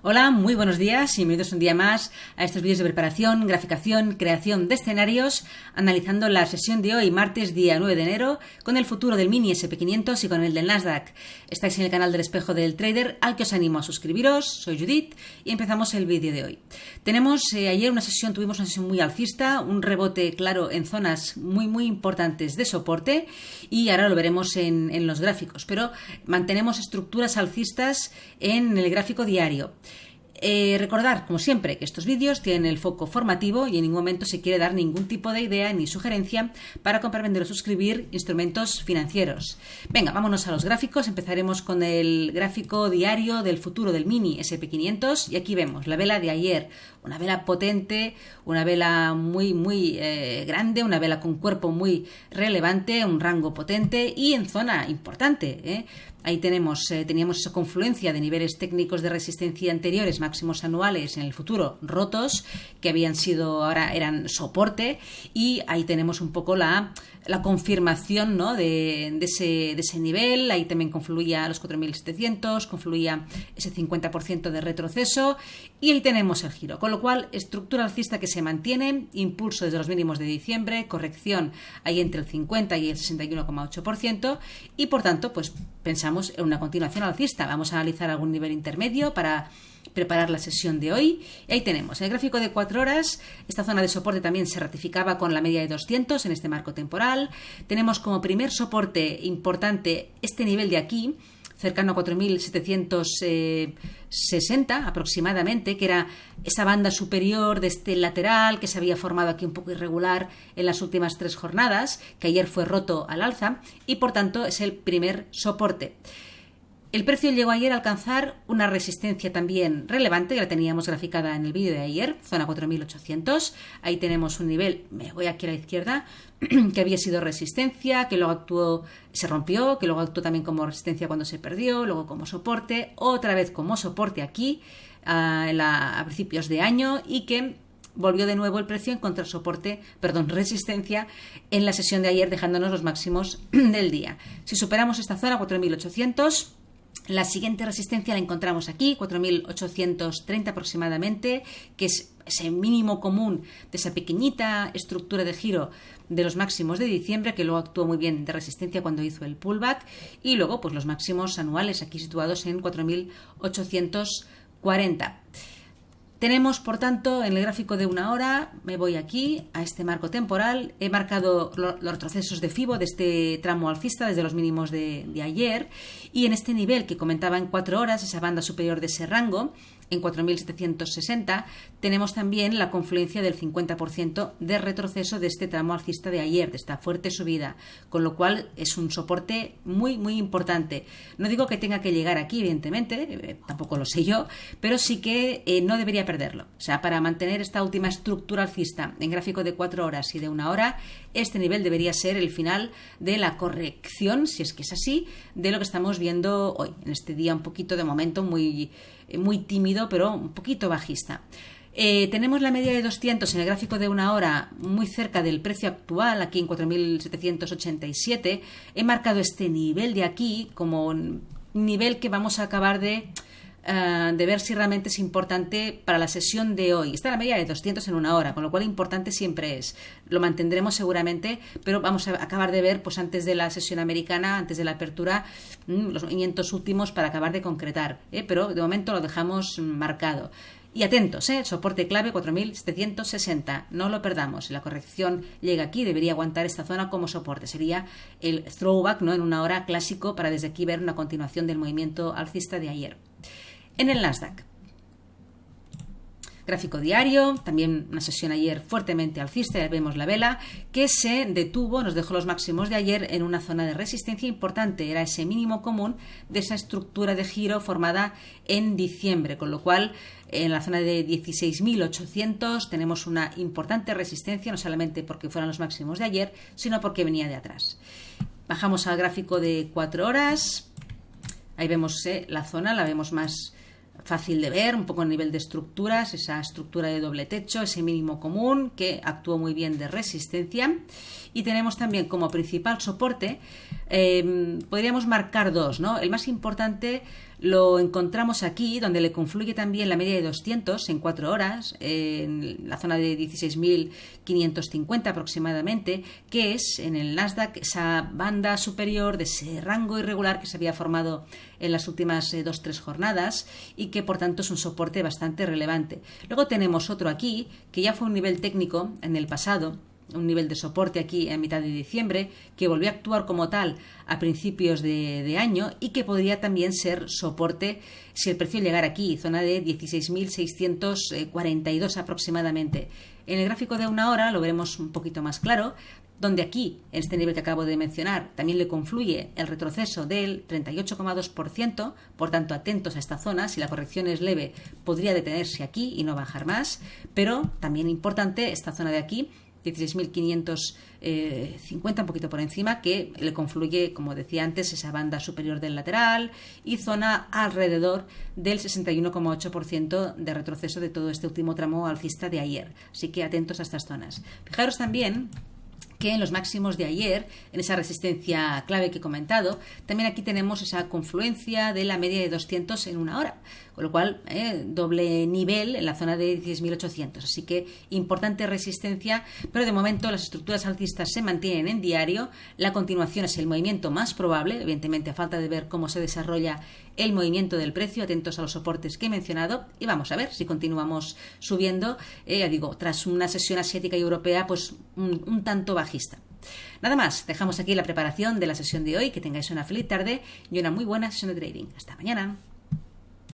Hola, muy buenos días y bienvenidos un día más a estos vídeos de preparación, graficación, creación de escenarios, analizando la sesión de hoy, martes día 9 de enero, con el futuro del Mini SP500 y con el del Nasdaq. Estáis en el canal del Espejo del Trader, al que os animo a suscribiros. Soy Judith y empezamos el vídeo de hoy. Ayer tuvimos una sesión muy alcista, un rebote claro en zonas muy importantes de soporte y ahora lo veremos en los gráficos, pero mantenemos estructuras alcistas en el gráfico diario. Recordar, como siempre, que estos vídeos tienen el foco formativo y en ningún momento se quiere dar ningún tipo de idea ni sugerencia para comprar, vender o suscribir instrumentos financieros. Venga, vámonos a los gráficos. Empezaremos con el gráfico diario del futuro del Mini SP500 y aquí vemos la vela de ayer, una vela potente, una vela muy grande, una vela con cuerpo muy relevante, un rango potente y en zona importante. Ahí teníamos esa confluencia de niveles técnicos de resistencia anteriores, máximos anuales en el futuro rotos, que ahora eran soporte, y ahí tenemos un poco la confirmación, ¿no?, de ese nivel. Ahí también confluía los 4.700, confluía ese 50% de retroceso y ahí tenemos el giro, con lo cual estructura alcista que se mantiene, impulso desde los mínimos de diciembre, corrección ahí entre el 50 y el 61,8% y por tanto pues pensamos en una continuación alcista. Vamos a analizar algún nivel intermedio para preparar la sesión de hoy. Y ahí tenemos el gráfico de 4 horas. Esta zona de soporte también se ratificaba con la media de 200 en este marco temporal. Tenemos como primer soporte importante este nivel de aquí, cercano a 4.760 aproximadamente, que era esa banda superior de este lateral que se había formado aquí un poco irregular en las últimas 3 jornadas, que ayer fue roto al alza y por tanto es el primer soporte. El precio llegó ayer a alcanzar una resistencia también relevante, que la teníamos graficada en el vídeo de ayer, zona 4.800. Ahí tenemos un nivel, me voy aquí a la izquierda, que había sido resistencia, que luego se rompió, que luego actuó también como resistencia cuando se perdió, luego como soporte, otra vez como soporte aquí a principios de año y que volvió de nuevo el precio a encontrar resistencia en la sesión de ayer, dejándonos los máximos del día. Si superamos esta zona, 4.800, la siguiente resistencia la encontramos aquí, 4.830 aproximadamente, que es ese mínimo común de esa pequeñita estructura de giro de los máximos de diciembre, que luego actuó muy bien de resistencia cuando hizo el pullback, y luego pues los máximos anuales aquí situados en 4.840. Tenemos, por tanto, en el gráfico de una hora, me voy aquí a este marco temporal, he marcado los retrocesos de FIBO de este tramo alcista desde los mínimos de ayer, y en este nivel que comentaba en 4 horas, esa banda superior de ese rango, en 4.760, tenemos también la confluencia del 50% de retroceso de este tramo alcista de ayer, de esta fuerte subida, con lo cual es un soporte muy importante. No digo que tenga que llegar aquí, evidentemente, tampoco lo sé yo, pero sí que no debería perderlo. O sea, para mantener esta última estructura alcista en gráfico de 4 horas y de 1 hora, este nivel debería ser el final de la corrección, si es que es así, de lo que estamos viendo hoy, en este día un poquito de momento muy tímido, pero un poquito bajista. Tenemos la media de 200 en el gráfico de 1 hora muy cerca del precio actual, aquí en 4.787. He marcado este nivel de aquí como un nivel que vamos a acabar de ver si realmente es importante para la sesión de hoy. Está la media de 200 en 1 hora, con lo cual importante siempre es. Lo mantendremos seguramente, pero vamos a acabar de ver pues antes de la sesión americana, antes de la apertura, los movimientos últimos para acabar de concretar, pero de momento lo dejamos marcado. Y atentos, soporte clave 4.760, no lo perdamos. Si la corrección llega aquí, debería aguantar esta zona como soporte. Sería el throwback, ¿no?, en 1 hora clásico para desde aquí ver una continuación del movimiento alcista de ayer. En el Nasdaq, gráfico diario, también una sesión ayer fuertemente alcista, ya vemos la vela que se detuvo, nos dejó los máximos de ayer en una zona de resistencia importante, era ese mínimo común de esa estructura de giro formada en diciembre, con lo cual en la zona de 16.800 tenemos una importante resistencia, no solamente porque fueran los máximos de ayer, sino porque venía de atrás. Bajamos al gráfico de 4 horas, ahí vemos la zona, la vemos más fácil de ver, un poco a nivel de estructuras, esa estructura de doble techo, ese mínimo común que actuó muy bien de resistencia. Y tenemos también como principal soporte, podríamos marcar dos, ¿no? El más importante lo encontramos aquí, donde le confluye también la media de 200 en 4 horas, en la zona de 16.550 aproximadamente, que es en el Nasdaq esa banda superior de ese rango irregular que se había formado en las últimas 2-3 jornadas y que por tanto es un soporte bastante relevante. Luego tenemos otro aquí, que ya fue un nivel técnico en el pasado, un nivel de soporte aquí en mitad de diciembre, que volvió a actuar como tal a principios de año y que podría también ser soporte si el precio llegara aquí, zona de 16.642 aproximadamente. En el gráfico de una hora lo veremos un poquito más claro, donde aquí, en este nivel que acabo de mencionar, también le confluye el retroceso del 38,2%, por tanto atentos a esta zona, si la corrección es leve podría detenerse aquí y no bajar más, pero también importante esta zona de aquí, 16.550, un poquito por encima, que le confluye, como decía antes, esa banda superior del lateral y zona alrededor del 61,8% de retroceso de todo este último tramo alcista de ayer. Así que atentos a estas zonas. Fijaros también que en los máximos de ayer, en esa resistencia clave que he comentado, también aquí tenemos esa confluencia de la media de 200 en una hora, con lo cual doble nivel en la zona de 10.800, así que importante resistencia, pero de momento las estructuras alcistas se mantienen en diario. La continuación es el movimiento más probable, evidentemente a falta de ver cómo se desarrolla el movimiento del precio, atentos a los soportes que he mencionado y vamos a ver si continuamos subiendo, ya digo, tras una sesión asiática y europea pues un tanto bajista. Nada más, dejamos aquí la preparación de la sesión de hoy, que tengáis una feliz tarde y una muy buena sesión de trading. Hasta mañana.